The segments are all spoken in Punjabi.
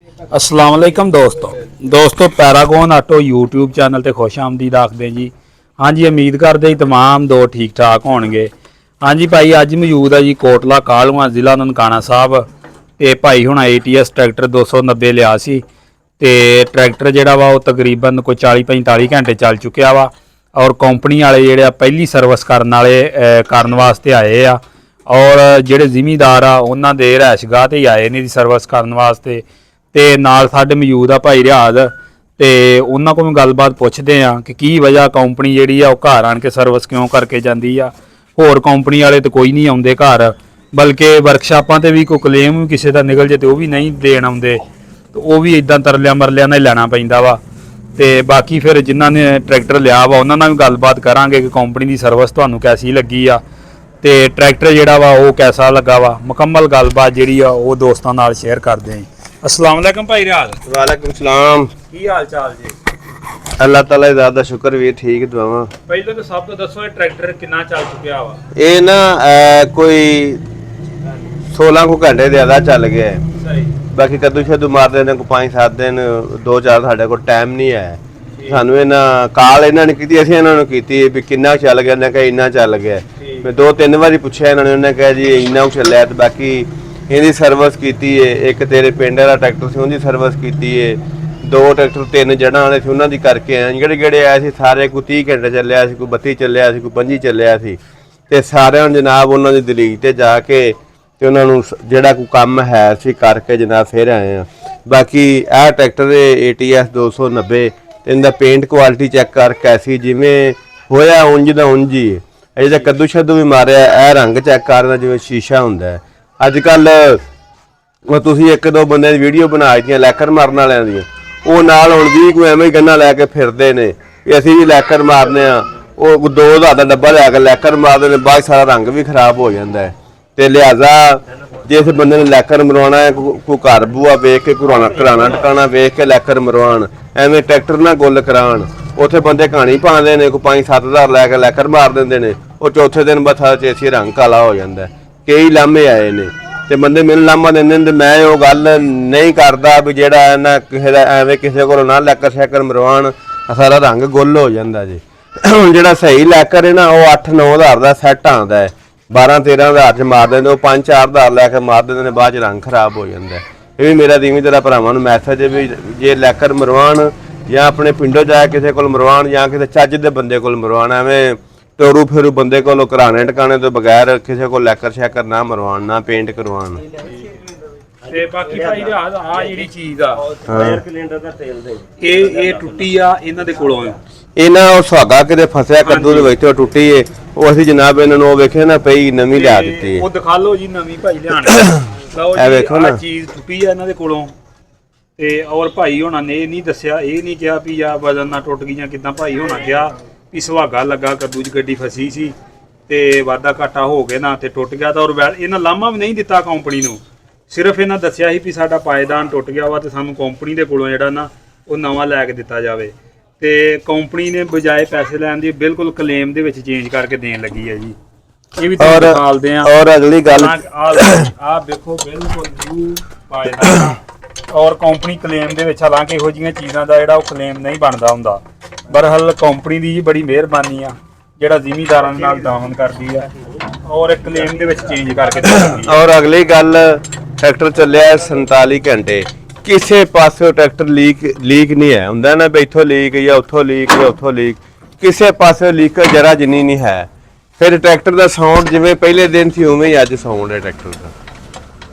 अस्सलाम वालेकुम दोस्तों पैरागोन आटो यूट्यूब चैनल ते खुश आमदीद आखदे जी। हाँ जी, उम्मीद करते जी तमाम दो ठीक ठाक होणगे। हाँ जी भाई, अज मौजूद है जी कोटला कालूआ जिला ननकाना साहब ते भाई हुण ATS ट्रैक्टर 290 लिया सी ते ट्रैक्टर जिहड़ा वा वो तकरीबन कोई 40-45 घंटे चल चुकिया वा और कंपनी वाले जिहड़े पहली सर्विस करन वास्ते आए आ और जिहड़े जिमीदार आ उन्हां दे रहायशगाह ते ही आए ने सर्विस करन वास्ते। ते नाल साडे मौजूद आ भाई रियाज ते उन्हां कोलों गलबात पुछदे आ कि की वजह कंपनी जिहड़ी आ ओह घर आण के सर्विस क्यों करके जांदी आ। होर कंपनी वाले तो कोई नहीं आउंदे घर, बल्कि वर्कशापां ते भी कोई क्लेम भी किसी दा निकल जे ते ओह भी नहीं देण आउंदे, तो वह भी इदां तरलिया मरलिया नाल लैना पैंदा वा। ते बाकी फिर जिन्हां ने ट्रैक्टर लिया वा उन्हां नाल भी गलबात करांगे कि कंपनी दी सर्विस तुहानूं कैसी लगी आ ते ट्रैक्टर जिहड़ा वा ओह कैसा लगा वा। मुकम्मल गलबात जिहड़ी आ ओह दोस्तां नाल शेयर करदे आं। अस्सलाम वालेकुम भाई रियाज। वालेकुम सलाम। की हाल चाल जी? अल्लाह ताला दा शुक्र भी ठीक दुआवां। पहले तो सब तो दसो ये ट्रैक्टर कितना चल चुकिया वा? ये ना कोई 16 को घंटे ज्यादा चल गया है। सही। बाकी कद्दू शद्दू मारदे ने कोई 5-7 दिन 2-4 साढ़े को टाइम नहीं है। सानू इन्हां काल इन्हां ने कीती, असीं इन्हां नूं कीती भी किन्ना चल गया। इन्हां कहा इन्ना चल गया। मैं 2-3 बारी पुछया इन्हां ने, उन्हें कहा जी इन्ना चलिया। तो बाकी इहदी सर्विस कीती है, एक तेरे पिंड वाला ट्रैक्टर सी उहदी सर्विस कीती है, 2 ट्रैक्टर 3 जड़ां वाले सी उन्हां दी करके आए। ਜਿਹੜੇ ਆਏ ਸੀ ਸਾਰੇ ਕੋਈ 30 ਘੰਟੇ ਚੱਲਿਆ ਸੀ, ਕੋਈ 32 ਚੱਲਿਆ ਸੀ, ਕੋਈ 25 ਚੱਲਿਆ ਸੀ। ਤੇ ਸਾਰਿਆਂ ਨੂੰ ਜਨਾਬ ਉਹਨਾਂ ਦੀ ਦਲੀਲ ਤੇ ਜਾ ਕੇ ਤੇ ਉਹਨਾਂ ਨੂੰ ਜਿਹੜਾ ਕੋਈ ਕੰਮ ਹੈ ਸੀ ਕਰਕੇ ਜਨਾਬ ਫਿਰ ਆਏ ਆ। ਬਾਕੀ ਇਹ ਟਰੈਕਟਰ ATS 290 ਤੇ ਇਹਦਾ ਪੇਂਟ ਕੁਆਲਿਟੀ ਚੈੱਕ ਕਰਕੇ ਐਸੀ ਜਿਵੇਂ ਹੋਇਆ ਉਂਝ ਦਾ ਉਂਝ ਹੀ ਹੈ। ਅਜੇ ਤਾਂ ਕੱਦੂ ਸ਼ੱਦੂ ਵੀ ਮਾਰਿਆ, ਇਹ ਰੰਗ ਚੈੱਕ ਕਰਨਾ ਜਿਵੇਂ ਸ਼ੀਸ਼ਾ ਹੁੰਦਾ ਹੈ। ਅੱਜ ਕੱਲ ਤੁਸੀਂ 1-2 ਬੰਦੇ ਦੀ ਵੀਡੀਓ ਬਣਾ ਦਿੱਤੀਆਂ ਲੈਕਰ ਮਾਰਨ ਵਾਲਿਆਂ ਦੀਆਂ, ਉਹ ਨਾਲ ਹੁਣ 20 ਕੋਈ ਐਵੇਂ ਹੀ ਗੰਨਾ ਲੈ ਕੇ ਫਿਰਦੇ ਨੇ ਵੀ ਅਸੀਂ ਵੀ ਲੈਕਰ ਮਾਰਨੇ ਆ। ਉਹ 2000 ਦਾ ਡੱਬਾ ਲਿਆ ਕੇ ਲੈਕਰ ਮਾਰਦੇ ਨੇ, ਬਾਅਦ ਸਾਰਾ ਰੰਗ ਵੀ ਖਰਾਬ ਹੋ ਜਾਂਦਾ ਹੈ। ਤੇ ਲਿਹਾਜ਼ਾ ਜਿਸ ਬੰਦੇ ਨੇ ਲੈਕਰ ਮਰਵਾਉਣਾ ਹੈ ਕੋਈ ਘਰ ਬੂਆ ਵੇਖ ਕੇ ਘਰਾਣਾ ਟਿਕਾਣਾ ਵੇਖ ਕੇ ਲੈਕਰ ਮਰਵਾਉਣ, ਐਵੇਂ ਟਰੈਕਟਰ ਨਾਲ ਗੁੱਲ ਕਰਾਉਣ। ਉੱਥੇ ਬੰਦੇ ਕਹਾਣੀ ਪਾਉਂਦੇ ਨੇ, ਕੋਈ 5-7 ਲੈ ਕੇ ਲੈਕਰ ਮਾਰ ਦਿੰਦੇ ਨੇ, ਉਹ ਚੌਥੇ ਦਿਨ ਬਥਾ ਚੇਸੀ ਰੰਗ ਕਾਲਾ ਹੋ ਜਾਂਦਾ। ਕਈ ਲਾਮੇ ਆਏ ਨੇ ਤੇ ਬੰਦੇ ਮੈਨੂੰ ਲਾਮਾ ਦਿੰਦੇ ਨੇ ਤੇ ਮੈਂ ਉਹ ਗੱਲ ਨਹੀਂ ਕਰਦਾ ਵੀ ਜਿਹੜਾ ਇਹਨਾਂ ਕਿਸੇ ਦਾ ਐਵੇਂ ਕਿਸੇ ਕੋਲ ਨਾ ਲੈਕਰ ਸ਼ੈਕਰ ਮਰਵਾਉਣ, ਸਾਰਾ ਰੰਗ ਗੁੱਲ ਹੋ ਜਾਂਦਾ ਜੀ। ਜਿਹੜਾ ਸਹੀ ਲੈਕਰ ਹੈ ਨਾ ਉਹ 8-9 ਹਜ਼ਾਰ ਦਾ ਸੈੱਟ ਆਉਂਦਾ ਹੈ, 12-13 ਹਜ਼ਾਰ 'ਚ ਮਾਰ ਦਿੰਦੇ, ਉਹ 5-4 ਹਜ਼ਾਰ ਲੈ ਕੇ ਮਾਰ ਦਿੰਦੇ ਨੇ, ਬਾਅਦ 'ਚ ਰੰਗ ਖਰਾਬ ਹੋ ਜਾਂਦਾ। ਇਹ ਵੀ ਮੇਰਾ ਦੀਵੀਂ ਤਰ੍ਹਾਂ ਭਰਾਵਾਂ ਨੂੰ ਮੈਸੇਜ ਹੈ ਵੀ ਜੇ ਲੈਕਰ ਮਰਵਾਉਣ ਜਾਂ ਆਪਣੇ ਪਿੰਡੋਂ ਜਾ ਕੇ ਕਿਸੇ ਕੋਲ ਮਰਵਾਉਣ ਜਾਂ ਕਿਸੇ ਚੱਜ ਦੇ ਬੰਦੇ ਕੋਲ ਮਰਵਾਉਣ, ਐਵੇਂ ਟੋਰੂ ਫੇਰੂ ਬੰਦੇ ਕੋਲੋਂ ਘਰਾਣੇ ਟਿਕਾਣੇ ਤੋਂ ਬਗੈਰ ਕਿਸੇ ਕੋਲ ਲੈਕਰ ਸ਼ੈਕਰ ਨਾ ਮਰਵਾਉਣ, ਨਾ ਪੇਂਟ ਕਰਵਾਉਣ। ਤੇ ਬਾਕੀ ਭਾਈ ਰਿਆਜ਼ ਆ ਜਿਹੜੀ ਚੀਜ਼ ਆ 에ਅਰ ਕੈਲੰਡਰ ਦਾ ਤੇਲ ਦੇ ਇਹ ਟੁੱਟੀ ਆ ਇਹਨਾਂ ਦੇ ਕੋਲੋਂ। ਇਹਨਾਂ ਉਹ ਸੁਹਾਗਾ ਕਿਤੇ ਫਸਿਆ ਕੱਦੂ ਦੇ ਵਿੱਚ ਟੁੱਟੀ ਏ, ਉਹ ਅਸੀਂ ਜਨਾਬ ਇਹਨਾਂ ਨੂੰ ਉਹ ਵੇਖੇ ਨਾ ਪਈ ਨਵੀਂ ਲਿਆ ਦਿੱਤੀ। ਉਹ ਦਿਖਾ ਲਓ ਜੀ ਨਵੀਂ ਭਾਈ ਲਿਆਣ। ਲਓ ਇਹ ਵੇਖੋ ਨਾ ਚੀਜ਼ ਟੁੱਟੀ ਆ ਇਹਨਾਂ ਦੇ ਕੋਲੋਂ ਤੇ ਔਰ ਭਾਈ ਹੋਣਾ ਨੇ ਇਹ ਨਹੀਂ ਦੱਸਿਆ, ਇਹ ਨਹੀਂ ਕਿਹਾ ਵੀ ਆ ਵਜਨ ਨਾਲ ਟੁੱਟ ਗਈਆਂ ਕਿਦਾਂ। ਭਾਈ ਹੋਣਾ ਕਿਹਾ ਵੀ ਸੁਹਾਗਾ ਲੱਗਾ ਕੱਦੂ 'ਚ ਗੱਡੀ ਫਸੀ ਸੀ ਤੇ ਵਾਧਾ ਘਾਟਾ ਹੋ ਗਿਆ ਨਾ ਤੇ ਟੁੱਟ ਗਿਆ। ਤਾਂ ਔਰ ਇਹਨਾਂ ਲਾਮਾ ਵੀ ਨਹੀਂ ਦਿੱਤਾ ਕੰਪਨੀ ਨੂੰ, ਸਿਰਫ ਇਹਨਾਂ ਦੱਸਿਆ ਸੀ ਵੀ ਸਾਡਾ ਪਾਇਦਾਨ ਟੁੱਟ ਗਿਆ ਵਾ ਤੇ ਸਾਨੂੰ ਕੰਪਨੀ ਦੇ ਕੋਲੋਂ ਜਿਹੜਾ ਨਾ ਉਹ ਨਵਾਂ ਲੈ ਕੇ ਦਿੱਤਾ ਜਾਵੇ। ਤੇ ਕੰਪਨੀ ਨੇ ਬਜਾਏ ਪੈਸੇ ਲੈਣ ਦੀ ਬਿਲਕੁਲ ਕਲੇਮ ਦੇ ਵਿੱਚ ਚੇਂਜ ਕਰਕੇ ਦੇਣ ਲੱਗੀ ਹੈ ਜੀ। ਇਹ ਵੀ ਤੁਹਾਨੂੰ ਦਿਖਾਲਦੇ ਆ। ਔਰ ਅਗਲੀ ਗੱਲ ਆ ਵੇਖੋ ਬਿਲਕੁਲ ਨਿਊ ਪਾਇਦਾਨ ਔਰ ਕੰਪਨੀ ਕਲੇਮ ਦੇ ਵਿੱਚ, ਹਾਲਾਂਕਿ ਇਹੋ ਜਿਹੀਆਂ ਚੀਜ਼ਾਂ ਦਾ ਜਿਹੜਾ ਉਹ ਕਲੇਮ ਨਹੀਂ ਬਣਦਾ ਹੁੰਦਾ। ਬਰਹਲ ਕੰਪਨੀ ਦੀ ਬੜੀ ਮਿਹਰਬਾਨੀ ਆ ਜਿਹੜਾ ਜ਼ਿਮੀਦਾਰਾਂ ਨਾਲ ਤਾਮਨ ਕਰਦੀ ਆ ਔਰ ਇੱਕ ਕਲੇਮ ਦੇ ਵਿੱਚ ਚੇਂਜ ਕਰਕੇ ਦਿੰਦੀ ਆ। ਔਰ ਅਗਲੀ ਗੱਲ, ਟਰੈਕਟਰ ਚੱਲਿਆ 47 ਘੰਟੇ, ਕਿਸੇ ਪਾਸੇ ਟਰੈਕਟਰ ਲੀਕ ਨਹੀਂ ਹੈ। ਹੁੰਦਾ ਨਾ ਵੀ ਇੱਥੋਂ ਲੀਕ ਜਾਂ ਉੱਥੋਂ ਲੀਕ ਜਾਂ ਉੱਥੋਂ ਲੀਕ, ਕਿਸੇ ਪਾਸੇ ਲੀਕ ਜਰਾ ਜਿੰਨੀ ਨਹੀਂ ਹੈ। ਫਿਰ ਟਰੈਕਟਰ ਦਾ ਸਾਊਂਡ ਜਿਵੇਂ ਪਹਿਲੇ ਦਿਨ ਸੀ ਉਵੇਂ ਹੀ ਅੱਜ ਸਾਊਂਡ ਹੈ ਟਰੈਕਟਰ ਦਾ।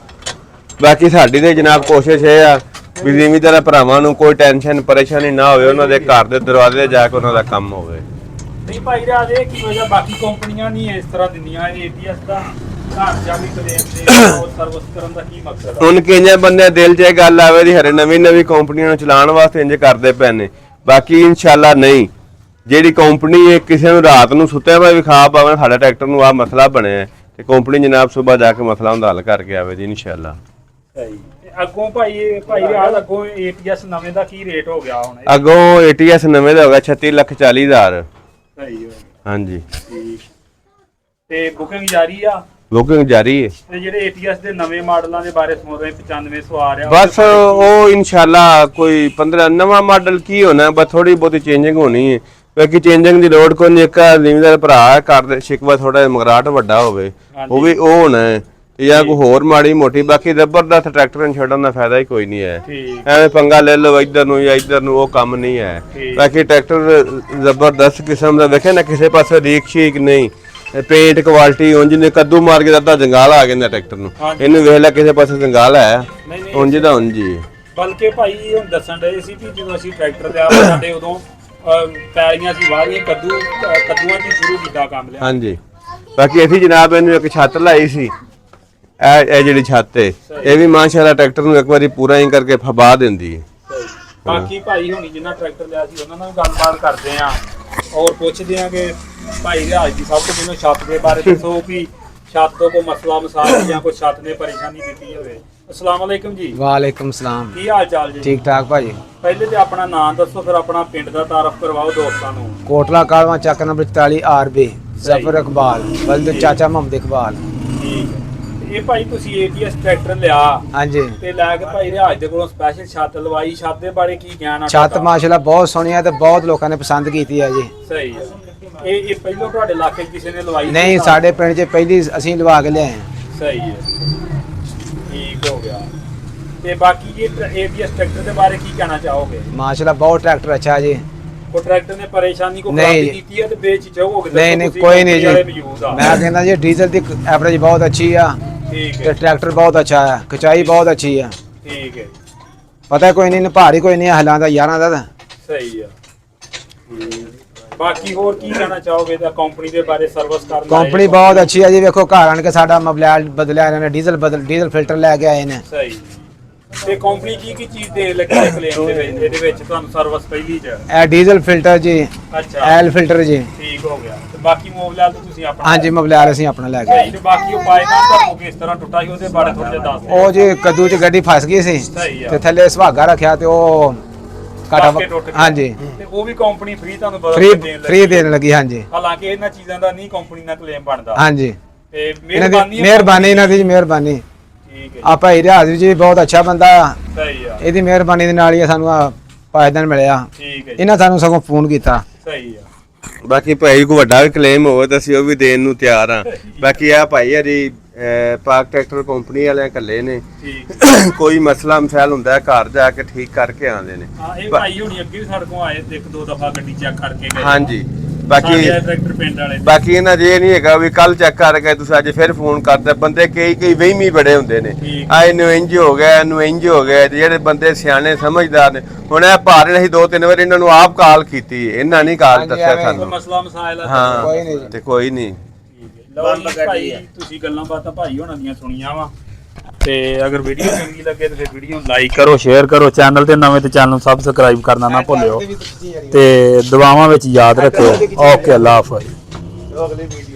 ਬਾਕੀ ਸਾਡੀ ਤੇ ਜਨਾਬ ਕੋਸ਼ਿਸ਼ ਇਹ ਆ ਵੀ ਜ਼ਿਮੀਂਦਾਰ ਭਰਾਵਾਂ ਨੂੰ ਕੋਈ ਟੈਨਸ਼ਨ ਪਰੇਸ਼ਾਨੀ ਨਾ ਹੋਵੇ, ਉਹਨਾਂ ਦੇ ਘਰ ਦੇ ਦਰਵਾਜ਼ੇ ਤੇ ਜਾ ਕੇ ਉਹਨਾਂ ਦਾ ਕੰਮ ਹੋਵੇ। ਨਹੀਂ ਭਾਈ ਰਾਜ ਇਹ ਕੀ ਵਜ੍ਹਾ ਬਾਕੀ ਕੰਪਨੀਆਂ ਨਹੀਂ ਇਸ ਤਰ੍ਹਾਂ ਦਿੰਦੀਆਂ ATS ਦਾ ਘਰ ਜਾ ਕੇ ਕਲੇਮ ਦੇ ਔਰ ਸਰਵਿਸ ਕਰਨ ਦਾ ਕੀ ਮਕਸਦ ਹੈ? ਹੁਣ ਕਿੰਨੇ ਬੰਦੇ ਦਿਲ 'ਚ ਇਹ ਗੱਲ ਆਵੇ ਦੀ ਹਰੇ ਨਵੀਂ ਕੰਪਨੀਆਂ ਨੂੰ ਚਲਾਉਣ ਵਾਸਤੇ ਇੰਜ ਕਰਦੇ ਪਏ ਨੇ। ਬਾਕੀ ਇਨਸ਼ਾਅੱਲਾ ਨਹੀਂ, ਜਿਹੜੀ ਕੰਪਨੀ ਹੈ ਕਿਸੇ ਨੂੰ ਰਾਤ ਨੂੰ ਸੁੱਤਿਆ ਪਿਆ ਵੀ ਖਾ ਪਾਵੇ ਸਾਡਾ ਟਰੈਕਟਰ ਨੂੰ ਆਹ ਮਸਲਾ ਬਣਿਆ ਤੇ ਕੰਪਨੀ ਜਨਾਬ ਸਵੇਰ ਜਾ ਕੇ ਮਸਲਾ ਹੁੰਦਾ ਹੱਲ ਕਰਕੇ ਆਵੇ ਜੀ ਇਨਸ਼ਾਅੱਲਾ। ਸਹੀ। ਅੱਗੋਂ ਭਾਈ ਰਾਜ ਅੱਗੋਂ ATS ਨਵੇਂ ਦਾ ਕੀ ਰੇਟ ਹੋ ਗਿਆ ਹੁਣ? ਅੱਗੋਂ ATS ਨਵੇਂ ਦਾ ਹੋ ਗਿਆ 36,40,000। ਸਹੀ। ਹਾਂਜੀ ਠੀਕ। ਤੇ ਬੁਕਿੰਗ ਜਾਰੀ ਆ? ਬੁਕਿੰਗ ਜਾਰੀ ਹੈ। ਤੇ ਜਿਹੜੇ ATS ਦੇ ਨਵੇਂ ਮਾਡਲਾਂ ਦੇ ਬਾਰੇ ਸੁਣ ਰਹੇ 95 ਸਵਾਰ ਆ ਬਸ ਉਹ ਇਨਸ਼ਾਅੱਲਾ ਕੋਈ 15 ਨਵਾਂ ਮਾਡਲ ਕੀ ਹੋਣਾ, ਬਸ ਥੋੜੀ ਬਹੁਤੀ ਚੇਂਜਿੰਗ ਹੋਣੀ ਹੈ। ਬਾਕੀ ਚੇਂਜਿੰਗ ਦੀ ਲੋੜ ਕੋਈ ਨਹੀਂ। ਇੱਕ ਜ਼ਿਮੀਦਾਰ ਭਰਾ ਕਰਦੇ ਸ਼ਿਕਵਾ ਥੋੜਾ ਮਗਰਾਟ ਵੱਡਾ ਹੋਵੇ, ਉਹ ਵੀ ਉਹ ਹੋਣਾ ਹੈ ਜਾਂ ਕੋਈ ਹੋਰ ਮਾੜੀ ਮੋਟੀ। ਬਾਕੀ ਜ਼ਬਰਦਸਤ ਟਰੈਕਟਰ ਨੂੰ ਛੱਡਣ ਦਾ ਫਾਇਦਾ ਹੀ ਕੋਈ ਨਹੀਂ ਹੈ। ਐਵੇਂ ਪੰਗਾ ਲੈ ਲਓ ਇੱਧਰ ਨੂੰ ਜਾਂ ਇੱਧਰ ਨੂੰ, ਉਹ ਕੰਮ ਨਹੀਂ ਹੈ। ਬਾਕੀ ਟਰੈਕਟਰ ਜ਼ਬਰਦਸਤ ਕਿਸਮ ਦਾ ਵੇਖੇ ਨਾ, ਕਿਸੇ ਪਾਸੇ ਰੀਕ ਸ਼ੀਕ ਨਹੀਂ, ਪੇਂਟ ਕੁਆਲਿਟੀ ਉਂਝ ਨੇ ਕੱਦੂ ਮਾਰ ਕੇ ਅੱਧਾ ਜੰਗਾਲ ਆ ਗਿਆ ਟਰੈਕਟਰ ਨੂੰ। ਇਹਨੂੰ ਵੇਖ ਲੈ ਕਿਸੇ ਪਾਸੇ ਜੰਗਾਲ ਹੈ ਉਂਝ ਦਾ ਉਂਝ ਹੀ। ਬਲਕਿ ਭਾਈ ਹੁਣ ਦੱਸਣ ਡਏ ਸੀ ਵੀ ਜਦੋਂ ਅਸੀਂ ਟਰੈਕਟਰ ਤੇ ਆ ਸਾਡੇ ਉਦੋਂ ਪੈਲੀਆਂ ਸੀ ਵਾਰੀਆਂ ਕੱਦੂਆਂ ਦੀ ਸ਼ੁਰੂ ਕੀਤਾ ਕੰਮ ਲਿਆ। ਹਾਂਜੀ ਬਾਕੀ ਅਸੀਂ ਜਨਾਬ ਇਹਨੂੰ ਇੱਕ ਛੱਤ ਲਾਈ ਸੀ, ਇਹ ਜਿਹੜੀ ਛੱਤ ਹੈ ਇਹ ਵੀ ਮਾਸ਼ਾਅੱਲਾ ਟਰੈਕਟਰ ਨੂੰ ਇੱਕ ਵਾਰੀ ਪੂਰਾ ਹੀ ਕਰਕੇ ਫਬਾ ਦਿੰਦੀ ਹੈ। ਬਾਕੀ ਭਾਈ ਹੁਣੀ ਜਿੰਨਾ ਟਰੈਕਟਰ ਲਿਆ ਸੀ ਉਹਨਾਂ ਨਾਲ ਵੀ ਗੱਲਬਾਤ ਕਰਦੇ ਆ ਔਰ ਪੁੱਛਦੇ ਆ ਕਿ ਭਾਈ ਰਿਆਜ ਦੀ ਸਭ ਤੋਂ ਪਹਿਲਾਂ ਛੱਤ ਦੇ ਬਾਰੇ ਦੱਸੋ ਵੀ ਛੱਤ ਤੋਂ ਕੋਈ ਮਸਲਾ ਮਸਾਲ ਜਾਂ ਕੋਈ ਛੱਤ ਨੇ ਪਰੇਸ਼ਾਨੀ ਦਿੱਤੀ ਹੋਵੇ। अस्सलाम वालेकुम जी। वालेकुम सलाम। की हाल चाल जी? ठीक ठाक भाजी। पहले तो अपना नाम दसो फिर अपना पिंड दा तारफ करवाओ दोस्तां नूं। कोटला कालवा चक नंबर 44 RB जफर इकबाल बल्द चाचा मोहम्मद इकबाल। ठीक है। ਇਹ ਭਾਈ ਤੁਸੀਂ ATS ਟਰੈਕਟਰ ਲਿਆ ਹਾਂਜੀ ਤੇ ਲੈ ਕੇ ਭਾਈ ਰਿਆਜ ਦੇ ਕੋਲੋਂ ਸਪੈਸ਼ਲ ਛੱਤ ਲਵਾਈ। ਛੱਤ ਦੇ ਬਾਰੇ ਕੀ ਗਿਆਨ ਆ? ਛੱਤ ਮਾਸ਼ਾਅੱਲਾ ਬਹੁਤ ਸੋਹਣੀ ਹੈ ਤੇ ਬਹੁਤ ਲੋਕਾਂ ਨੇ ਪਸੰਦ ਕੀਤੀ ਹੈ ਜੀ। ਸਹੀ ਹੈ। ਇਹ ਪਹਿਲਾਂ ਤੁਹਾਡੇ ਇਲਾਕੇ 'ਚ ਕਿਸੇ ਨੇ ਲਵਾਈ? ਨਹੀਂ, ਸਾਡੇ ਪਿੰਡ 'ਚ ਪਹਿਲੀ ਅਸੀਂ ਲਵਾ ਕੇ ਲਿਆਏ ਹਾਂ। ਸਹੀ ਹੈ, ਠੀਕ ਹੋ ਗਿਆ। ਤੇ ਬਾਕੀ ਇਹ ATS ਟਰੈਕਟਰ ਦੇ ਬਾਰੇ ਕੀ ਕਹਿਣਾ ਚਾਹੋਗੇ? ਮਾਸ਼ਾਅੱਲਾ ਬਹੁਤ ਟਰੈਕਟਰ अच्छा जी। ਕੋਈ ਟਰੈਕਟਰ ਨੇ ਪਰੇਸ਼ਾਨੀ ਕੋ ਨਹੀਂ। ਪ੍ਰਾਪਤ ਕੀਤੀ ਹੈ ਤੇ ਬੇਚਿੱਛ ਹੋਗੇ? ਨਹੀਂ ਨਹੀਂ ਕੋਈ ਨਹੀਂ ਜੀ, ਮੈਂ ਕਹਿੰਦਾ ਜੀ ਡੀਜ਼ਲ ਦੀ ਐਵਰੇਜ ਬਹੁਤ ਅੱਛੀ ਆ ਠੀਕ ਤੇ ਹੈ, ट्रैक्टर बहुत अच्छा है, खिंचाई बहुत अच्छी है। ਠੀਕ ਹੈ, पता कोई नहीं भारी कोई नहीं हलां दा 11 दा। ਸਹੀ ਆ। ਬਾਕੀ ਹੋਰ ਕੀ ਕਹਿਣਾ ਚਾਹੋਗੇ ਤਾਂ ਕੰਪਨੀ ਦੇ ਬਾਰੇ ਸਰਵਿਸ ਕਰਨ ਦਾ? कंपनी बहुत अच्छी है जी। देखो घर आन के साडा मोबाइल बदलिया इन्होंने, डीजल फिल्टर लैके आए ने। ਸਹੀ। ਤੇ ਕੰਪਨੀ ਕੀ ਚੀਜ਼ ਦੇ ਲੱਗੀ ਹੈ ਕਲੇਮ ਦੇ ਵਿੱਚ? ਇਹਦੇ ਵਿੱਚ ਤੁਹਾਨੂੰ ਸਰਵਿਸ ਪਹਿਲੀ ਚ? ए डीजल फिल्टर जी, ਅੱਛਾ, एल फिल्टर जी। ਠੀਕ ਹੋ ਗਿਆ। ਤੇ ਬਾਕੀ ਮੋਬਾਈਲ ਤਾਂ ਤੁਸੀਂ ਆਪਣਾ? हाँ जी मोबाइल ਅਸੀਂ ਆਪਣਾ ਲੈ ਗਏ। ਸਹੀ। ਤੇ ਬਾਕੀ ਉਹ ਪਾਇਦਾਨ ਤੁਹਾਨੂੰ ਕਿਸ ਤਰ੍ਹਾਂ ਟੁੱਟਾ ਸੀ ਉਹਦੇ ਬਾਰੇ ਥੋੜਾ ਜਿਹਾ ਦੱਸ ਦਿਓ। ਉਹ ਜੀ ਕੱਦੂ 'ਚ ਗੱਡੀ ਫਸ ਗਈ ਸੀ ਸਹੀ ਆ। ਤੇ ਥੱਲੇ ਸੁਹਾਗਾ ਰੱਖਿਆ ਤੇ ਉਹ ਕਾਟਾ ਬਾਕੀ ਟੁੱਟ ਗਿਆ। ਹਾਂਜੀ ਤੇ ਉਹ ਵੀ ਕੰਪਨੀ ਫ੍ਰੀ ਤੁਹਾਨੂੰ ਬਦਲ ਕੇ ਫ੍ਰੀ ਦੇਣ ਲੱਗੀ। ਹਾਂਜੀ ਹਾਲਾਂਕਿ ਇਹਨਾਂ ਚੀਜ਼ਾਂ ਦਾ ਨਹੀਂ ਕੰਪਨੀ ਨਾਲ ਕਲੇਮ ਬਣਦਾ। ਹਾਂਜੀ ਤੇ ਇਹਨਾਂ ਦੀ ਮਿਹਰਬਾਨੀ ਮਿਹਰਬਾਨੀ, ਇਹਨਾਂ ਦੀ ਮਿਹਰਬਾਨੀ। ਠੀਕ ਹੈ, ਆ ਭਾਈ ਰਿਆਜ਼ ਜੀ ਬਹੁਤ ਅੱਛਾ ਬੰਦਾ ਆ, ਸਹੀ ਆ। ਇਹਦੀ ਮਿਹਰਬਾਨੀ ਦੇ ਨਾਲ ਹੀ ਸਾਨੂੰ ਆ ਪਾਇਦਾਨ ਮਿਲਿਆ। ਠੀਕ ਹੈ ਜੀ, ਇਹਨਾਂ ਸਾਨੂੰ ਸਗੋਂ ਫੋਨ ਕੀਤਾ। ਸਹੀ ਆ। ਬਾਕੀ ਭਾਈ ਕੋਈ ਵੱਡਾ ਵੀ ਕਲੇਮ ਹੋਵੇ ਤਾਂ ਅਸੀਂ ਉਹ ਵੀ ਦੇਣ ਨੂੰ ਤਿਆਰ ਆ। ਬਾਕੀ ਆ ਭਾਈ ਹਰੀ ਪਾਕ ਟਰੈਕਟਰ ਕੰਪਨੀ ਵਾਲੇ ਇਕੱਲੇ ਨੇ, ਠੀਕ ਕੋਈ ਮਸਲਾ ਮਸਾਇਲ ਹੁੰਦਾ ਹੈ ਘਰ ਜਾ ਕੇ ਠੀਕ ਕਰਕੇ ਆਉਂਦੇ ਨੇ। ਹਾਂ, ਇਹ ਭਾਈ ਹੁਣੀ ਅੱਗੇ ਵੀ ਸਾਡੇ ਕੋਲ ਆਏ ਤੇ ਇੱਕ ਦੋ ਦਫਾ ਗੱਡੀ ਚੈੱਕ ਕਰਕੇ ਗਏ। ਹਾਂਜੀ ਬਾਕੀ ਟਰੈਕਟਰ ਪਿੰਡ ਵਾਲੇ। ਬਾਕੀ ਇਹਨਾਂ ਜੇ ਨਹੀਂ ਹੈਗਾ ਵੀ ਕੱਲ ਚੈੱਕ ਕਰ ਗਏ ਤੁਸੀਂ ਅੱਜ ਫਿਰ ਫੋਨ ਕਰਦੇ। ਬੰਦੇ ਕਈ ਵਹਿਮੀ ਬੜੇ ਹੁੰਦੇ ਨੇ, ਠੀਕ। ਆ ਇਹਨੂੰ ਇੰਜ ਹੋ ਗਿਆ ਇਹਨੂੰ ਇੰਜ ਹੋ ਗਿਆ। ਤੇ ਜਿਹੜੇ ਬੰਦੇ ਸਿਆਣੇ ਸਮਝਦਾਰ ਨੇ, ਹੁਣ ਇਹ ਭਾਰ ਨੇ ਅਸੀਂ 2-3 ਵਾਰ ਇਹਨਾਂ ਨੂੰ ਆਪ ਕਾਲ ਕੀਤੀ, ਇਹਨਾਂ ਨਹੀਂ ਕਾਲ ਹਾਂਜੀ, ਦੱਸਿਆ ਐਵੇਂ ਕੋਈ ਸਾਨੂੰ। ਮਸਲਾ ਮਸਾਇਲ ਆ? ਹਾਂ ਕੋਈ ਨਹੀਂ ਜੀ। ਤੇ ਕੋਈ ਨਹੀਂ। ਠੀਕ ਹੈ। ਲਓ ਜੀ ਭਾਈ, ਤੁਸੀਂ ਗੱਲਾਂ ਬਾਤਾਂ ਭਾਈ ਹੋਣਾਂ ਦੀਆਂ ਸੁਣੀਆਂ ਵਾ ਤੇ ਅਗਰ ਵੀਡੀਓ ਚੰਗੀ ਲੱਗੇ ਤਾਂ ਫਿਰ ਵੀਡੀਓ ਨੂੰ ਲਾਈਕ ਕਰੋ, ਸ਼ੇਅਰ ਕਰੋ। ਚੈਨਲ ਤੇ ਨਵੇਂ ਤੇ ਚੈਨਲ ਨੂੰ ਸਬਸਕ੍ਰਾਈਬ ਕਰਨਾ ਨਾ ਭੁੱਲਿਓ ਤੇ ਦੁਆਵਾਂ ਵਿੱਚ ਯਾਦ ਰੱਖਿਓ। ਓਕੇ, ਅੱਲਾਹ ਹਾਫਿਜ਼। ਅਗਲੀ ਵੀਡੀਓ